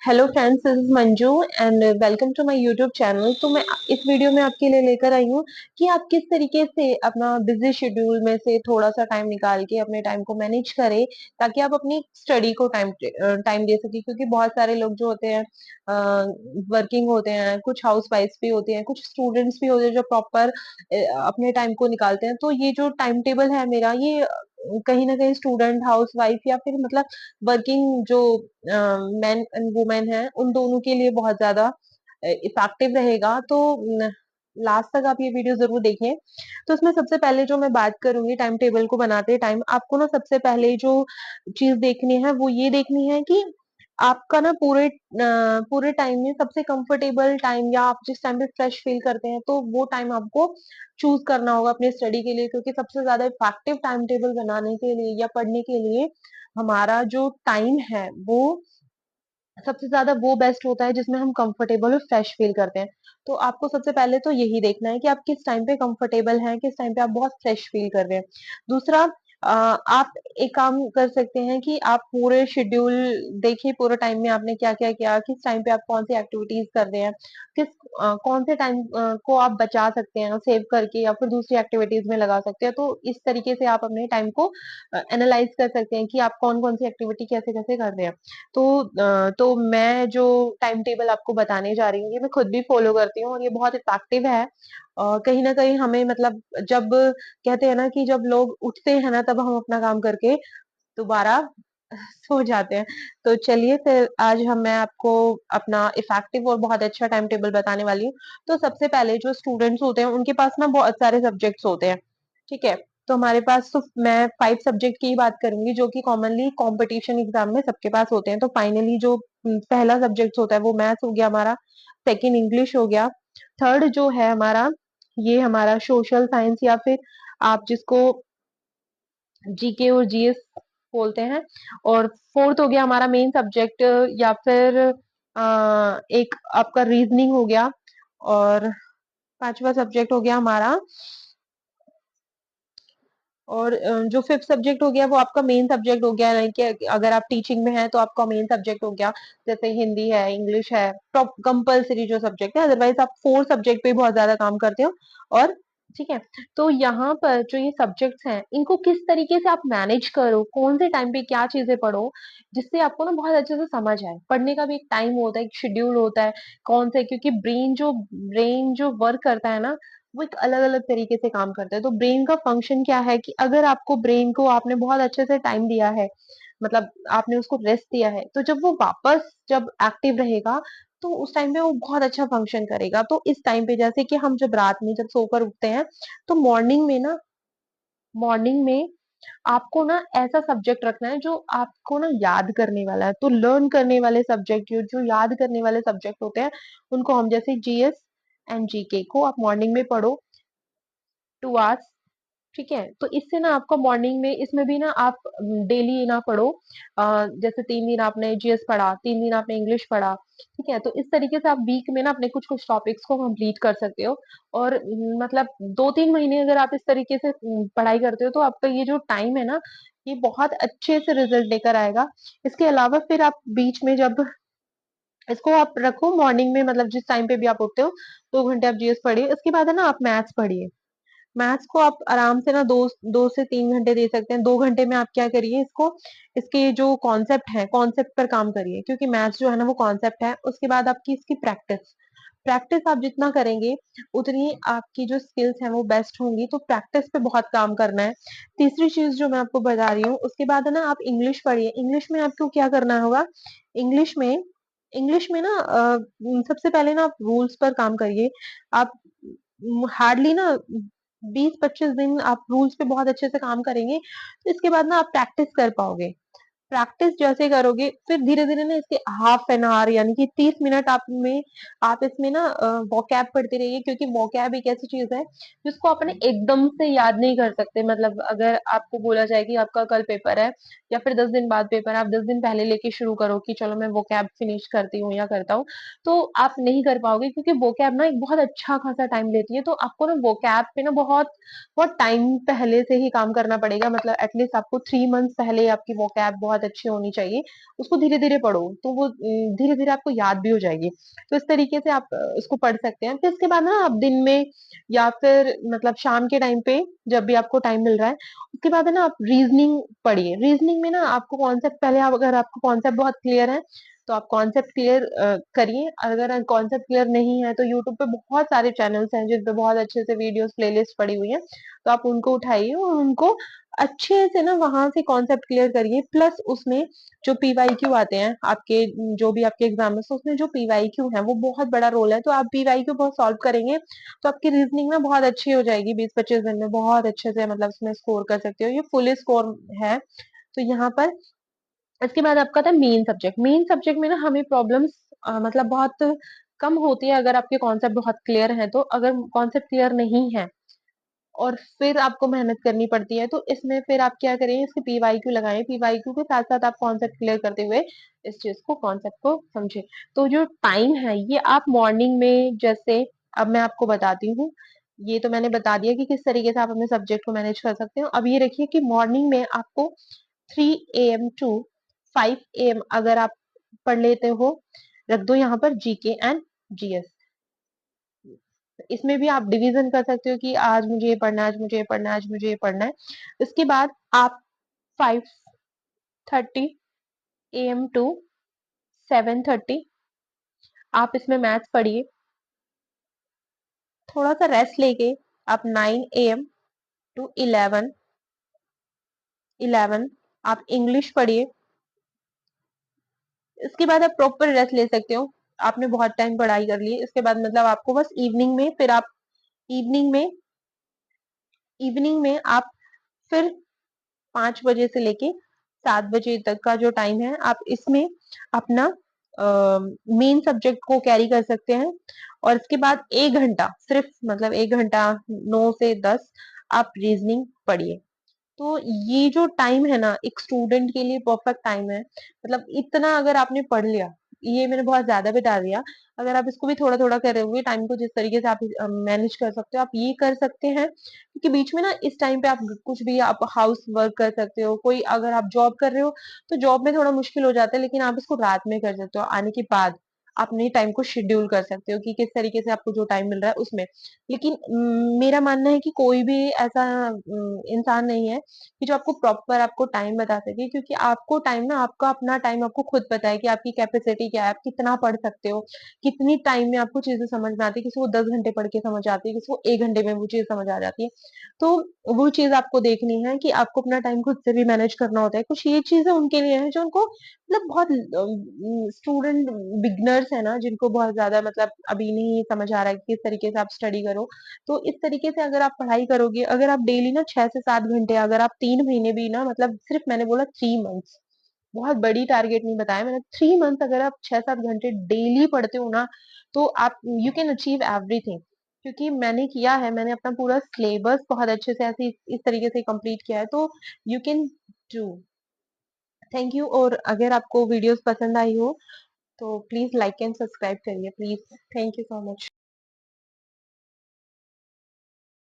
Hello friends, this is Manju and welcome to my YouTube channel. तो मैं इस video में आपके लिए लेकर आई हूँ कि आप किस तरीके से अपना बिजी शेड्यूल में से थोड़ा सा टाइम निकाल के अपने टाइम को मैनेज करें, ताकि आप अपनी स्टडी को टाइम टाइम दे सके। क्योंकि बहुत सारे लोग जो होते हैं वर्किंग होते हैं, कुछ हाउस वाइफ्स भी होते हैं, कुछ स्टूडेंट्स भी होते हैं जो प्रॉपर अपने टाइम को निकालते हैं। तो ये जो टाइम टेबल है मेरा, ये कहीं ना कहीं स्टूडेंट, हाउस वाइफ या फिर मतलब वर्किंग जो मेन एंड वुमेन है, उन दोनों के लिए बहुत ज्यादा इफेक्टिव रहेगा। तो लास्ट तक आप ये वीडियो जरूर देखिए। तो इसमें सबसे पहले जो मैं बात करूंगी टाइम टेबल को बनाते टाइम, आपको ना सबसे पहले जो चीज देखनी है वो ये देखनी है कि आपका ना पूरे टाइम में सबसे कंफर्टेबल टाइम, या आप जिस टाइम पे फ्रेश फील करते हैं, तो वो टाइम आपको चूज करना होगा अपने स्टडी के लिए। क्योंकि सबसे ज्यादा इफेक्टिव टाइम टेबल बनाने के लिए या पढ़ने के लिए हमारा जो टाइम है वो सबसे ज्यादा वो बेस्ट होता है जिसमें हम कंफर्टेबल और फ्रेश फील करते हैं। तो आपको सबसे पहले तो यही देखना है कि आप किस टाइम पे कंफर्टेबल हैं, किस टाइम पे आप बहुत फ्रेश फील कर रहे हैं। दूसरा, आप एक काम कर सकते हैं कि आप पूरे शेड्यूल देखिए, पूरे टाइम में आपने क्या क्या किया, किस टाइम पे आप कौन सी एक्टिविटीज कर रहे हैं, कौन से टाइम को आप बचा सकते हैं सेव करके या फिर दूसरी एक्टिविटीज में लगा सकते हैं। तो इस तरीके से आप अपने टाइम को एनालाइज कर सकते हैं कि आप कौन कौन सी एक्टिविटी कैसे कैसे कर रहे हैं। तो मैं जो टाइम टेबल आपको बताने जा रही हूँ, ये मैं खुद भी फॉलो करती हूँ और ये बहुत इफेक्टिव है। कहीं ना कहीं हमें मतलब, जब कहते हैं ना कि जब लोग उठते हैं ना, तब हम अपना काम करके दोबारा सो जाते हैं। तो चलिए फिर आज मैं आपको अपना इफेक्टिव और बहुत अच्छा टाइम टेबल बताने वाली हूँ। तो सबसे पहले जो स्टूडेंट्स होते हैं उनके पास ना बहुत सारे सब्जेक्ट्स होते हैं, ठीक है। तो हमारे पास तो मैं 5 सब्जेक्ट की ही बात करूंगी जो कि कॉमनली कंपटीशन एग्जाम में सबके पास होते हैं। तो फाइनली जो पहला सब्जेक्ट होता है वो मैथ्स हो गया हमारा, सेकंड इंग्लिश हो गया, थर्ड जो है हमारा, ये हमारा सोशल साइंस या फिर आप जिसको जीके और जीएस बोलते हैं, और फोर्थ हो गया हमारा मेन सब्जेक्ट, या फिर एक आपका रीजनिंग हो गया, और पांचवा सब्जेक्ट हो गया हमारा, और जो फिफ्थ सब्जेक्ट हो गया वो आपका मेन सब्जेक्ट हो गया। लाइक कि अगर आप टीचिंग में है तो आपका मेन सब्जेक्ट हो गया, जैसे हिंदी है, इंग्लिश है, टॉप कंपलसरी जो सब्जेक्ट है। अदरवाइज आप 4 सब्जेक्ट पे बहुत ज्यादा काम करते हो। और ठीक है, तो यहाँ पर जो ये सब्जेक्ट्स हैं, इनको किस तरीके से आप मैनेज करो, कौन से टाइम पे क्या चीजें पढ़ो, जिससे आपको ना बहुत अच्छे से समझ आए। पढ़ने का भी एक टाइम होता है, एक शेड्यूल होता है कौन से, क्योंकि ब्रेन जो वर्क करता है ना, वो एक अलग अलग तरीके से काम करता है। तो ब्रेन का फंक्शन क्या है कि अगर आपको ब्रेन को आपने बहुत अच्छे से टाइम दिया है, मतलब आपने उसको रेस्ट दिया है, तो जब वो वापस जब एक्टिव रहेगा, तो उस टाइम पे वो बहुत अच्छा फंक्शन करेगा। तो इस टाइम पे जैसे कि हम जब रात में जब सोकर उठते हैं, तो मॉर्निंग में आपको ना ऐसा सब्जेक्ट रखना है जो आपको ना याद करने वाला है। तो लर्न करने वाले सब्जेक्ट, जो जो याद करने वाले सब्जेक्ट होते हैं, उनको हम जैसे जीएस एंड जीके को आप मॉर्निंग में पढ़ो 2 आवर्स, ठीक है। तो इससे ना आपको मॉर्निंग में, इसमें भी ना आप डेली ना पढ़ो। जैसे 3 दिन आपने जीएस पढ़ा, 3 दिन आपने इंग्लिश पढ़ा, ठीक है। तो इस तरीके से आप वीक में ना अपने कुछ कुछ टॉपिक्स को कंप्लीट कर सकते हो। और मतलब 2-3 महीने अगर आप इस तरीके से पढ़ाई करते हो, तो आपका ये जो टाइम है ना, ये बहुत अच्छे से रिजल्ट लेकर आएगा। इसके अलावा फिर आप बीच में जब इसको आप रखो मॉर्निंग में, मतलब जिस टाइम पे भी आप उठते हो, 2 घंटे आप जीएस पढ़िए। इसके बाद है ना आप मैथ्स पढ़िए। मैथ्स को आप आराम से ना 2 से 3 घंटे दे सकते हैं। 2 घंटे में आप क्या करिए, इसको, इसके जो कॉन्सेप्ट है, कॉन्सेप्ट पर काम करिए, क्योंकि मैथ्स जो है ना वो कॉन्सेप्ट है। उसके बाद आपकी इसकी प्रैक्टिस, प्रैक्टिस आप जितना करेंगे उतनी आपकी जो स्किल्स हैं वो बेस्ट होंगी। तो प्रैक्टिस पे बहुत काम करना है। तीसरी चीज जो मैं आपको बता रही हूँ, उसके बाद है ना आप इंग्लिश पढ़िए। इंग्लिश में आपको क्या करना होगा, इंग्लिश में इंग्लिश में ना सबसे पहले ना आप रूल्स पर काम करिए। आप हार्डली ना 20-25 दिन आप रूल्स पे बहुत अच्छे से काम करेंगे, तो इसके बाद ना आप प्रैक्टिस कर पाओगे। प्रैक्टिस जैसे करोगे, फिर धीरे धीरे ना इसके हाफ एन आवर यानी कि 30 मिनट आप इसमें ना वोकैब पढ़ते रहिए। क्योंकि वोकैब एक ऐसी चीज है जिसको अपने एकदम से याद नहीं कर सकते। मतलब अगर आपको बोला जाए कि आपका कल पेपर है या फिर 10 दिन बाद पेपर है, आप 10 दिन पहले लेके शुरू करो कि चलो मैं वोकैब फिनिश करती हूँ या करता हूँ, तो आप नहीं कर पाओगे। क्योंकि वोकैब ना एक बहुत अच्छा खासा टाइम लेती है। तो आपको ना वोकैब पे ना बहुत बहुत टाइम पहले से ही काम करना पड़ेगा। मतलब एटलीस्ट आपको 3 मंथ्स पहले आपकी वोकैब बहुत बहुत अच्छी होनी चाहिए, उसको धीरे-धीरे पढ़ो, तो वो धीरे-धीरे आपको याद भी हो जाएगी। तो इस तरीके से आप उसको पढ़ सकते हैं। फिर इसके बाद ना आप दिन में या फिर मतलब शाम के टाइम पे जब भी आपको टाइम मिल रहा है, उसके बाद है ना आप रीज़निंग पढ़िए। रीज़निंग में ना आपको कॉन्सेप्ट पहले आप अगर आपको कॉन्सेप्ट बहुत क्लियर है, तो आप कॉन्सेप्ट क्लियर करिए। अगर कॉन्सेप्ट क्लियर नहीं है, तो यूट्यूब पे बहुत सारे चैनल्स हैं जिन पे बहुत अच्छे से वीडियोज़, प्लेलिस्ट पड़ी हुई हैं। तो आप उनको उठाइए और उनको अच्छे से ना वहाँ से कॉन्सेप्ट क्लियर करिए। प्लस उसमें जो पीवाईक्यू आते हैं आपके, जो भी आपके एग्जाम में, तो उसमें जो पीवाईक्यू है वो बहुत बड़ा रोल है। तो आप पीवाईक्यू बहुत सॉल्व करेंगे तो आपकी रीजनिंग ना बहुत अच्छी हो जाएगी। 20-25 दिन में बहुत अच्छे से मतलब उसमें स्कोर कर सकते हो। ये फुल स्कोर है। तो यहाँ पर इसके बाद आपका था मेन सब्जेक्ट। मेन सब्जेक्ट में ना हमें प्रॉब्लम्स मतलब बहुत कम होती है अगर आपके कॉन्सेप्ट बहुत क्लियर है। तो अगर कॉन्सेप्ट क्लियर नहीं है और फिर आपको मेहनत करनी पड़ती है, तो इसमें फिर आप क्या करें, इसके पीवाईक्यू लगाएं। पीवाईक्यू के साथ साथ आप कॉन्सेप्ट क्लियर करते हुए इस चीज को, कॉन्सेप्ट को समझे। तो जो टाइम है ये आप मॉर्निंग में, जैसे अब मैं आपको बताती हूँ, ये तो मैंने बता दिया कि किस तरीके से आप अपने सब्जेक्ट को मैनेज कर सकते हो। अब ये रखिए कि मॉर्निंग में आपको 3 AM टू 5 AM अगर आप पढ़ लेते हो, रख दो यहाँ पर जीके एंड जीएस। इसमें भी आप डिवीजन कर सकते हो कि आज मुझे ये पढ़ना है, आज मुझे ये पढ़ना है, आज मुझे ये पढ़ना है। इसके बाद आप 5:30 AM टू 7:30 आप इसमें मैथ्स पढ़िए। थोड़ा सा रेस्ट लेके आप 9 AM टू 11 आप इंग्लिश पढ़िए। इसके बाद आप प्रॉपर रेस्ट ले सकते हो। आपने बहुत टाइम पढ़ाई कर ली, इसके बाद मतलब आपको बस इवनिंग में, फिर आप इवनिंग में इवनिंग में आप फिर 5 बजे से लेके 7 बजे तक का जो टाइम है, आप इसमें अपना मेन सब्जेक्ट को कैरी कर सकते हैं। और इसके बाद 1 घंटा, सिर्फ मतलब 1 घंटा 9 से 10 आप रीजनिंग पढ़िए। तो ये जो टाइम है ना एक स्टूडेंट के लिए परफेक्ट टाइम है। मतलब इतना अगर आपने पढ़ लिया, ये मैंने बहुत ज्यादा बता दिया। अगर आप इसको भी थोड़ा थोड़ा करे हुए टाइम को जिस तरीके से आप मैनेज कर सकते हो, आप ये कर सकते हैं। क्योंकि बीच में ना इस टाइम पे आप कुछ भी, आप हाउस वर्क कर सकते हो, कोई अगर आप जॉब कर रहे हो तो जॉब में थोड़ा मुश्किल हो जाता है, लेकिन आप इसको रात में कर सकते हो। आने के बाद अपने टाइम को शेड्यूल कर सकते हो कि किस तरीके से आपको जो टाइम मिल रहा है उसमें। लेकिन मेरा मानना है कि कोई भी ऐसा इंसान नहीं है कि जो आपको प्रॉपर आपको टाइम बता सके। क्योंकि आपको टाइम ना, आपका अपना टाइम आपको खुद पता है कि आपकी कैपेसिटी क्या है, आप कितना पढ़ सकते हो, कितनी टाइम में आपको चीजें समझ में आती है। किसी को 10 घंटे पढ़ के समझ आती है, किसी को 1 घंटे में वो चीज समझ आ जाती है। तो वो चीज आपको देखनी है कि आपको अपना टाइम खुद से भी मैनेज करना होता है। कुछ ये चीजें उनके लिए है जो उनको मतलब बहुत स्टूडेंट बिगनर्स है ना, जिनको बहुत ज्यादा मतलब अभी नहीं समझ आ रहा है कि किस तरीके से आप स्टडी करो। तो इस तरीके से अगर आप पढ़ाई करोगे, अगर आप डेली ना 6 से 7 घंटे, अगर आप 3 महीने भी ना, मतलब सिर्फ मैंने बोला 3 मंथ्स, बहुत बड़ी टारगेट नहीं बताया मैंने, 3 मंथ अगर आप 6-7 घंटे डेली पढ़ते हो ना, तो आप यू कैन अचीव एवरीथिंग। क्योंकि मैंने किया है, मैंने अपना पूरा सिलेबस बहुत अच्छे से ऐसे इस तरीके से कंप्लीट किया है। तो you can do. Thank you. और अगर आपको वीडियोस पसंद आई हो तो प्लीज लाइक एंड सब्सक्राइब करिए please. Thank you so much.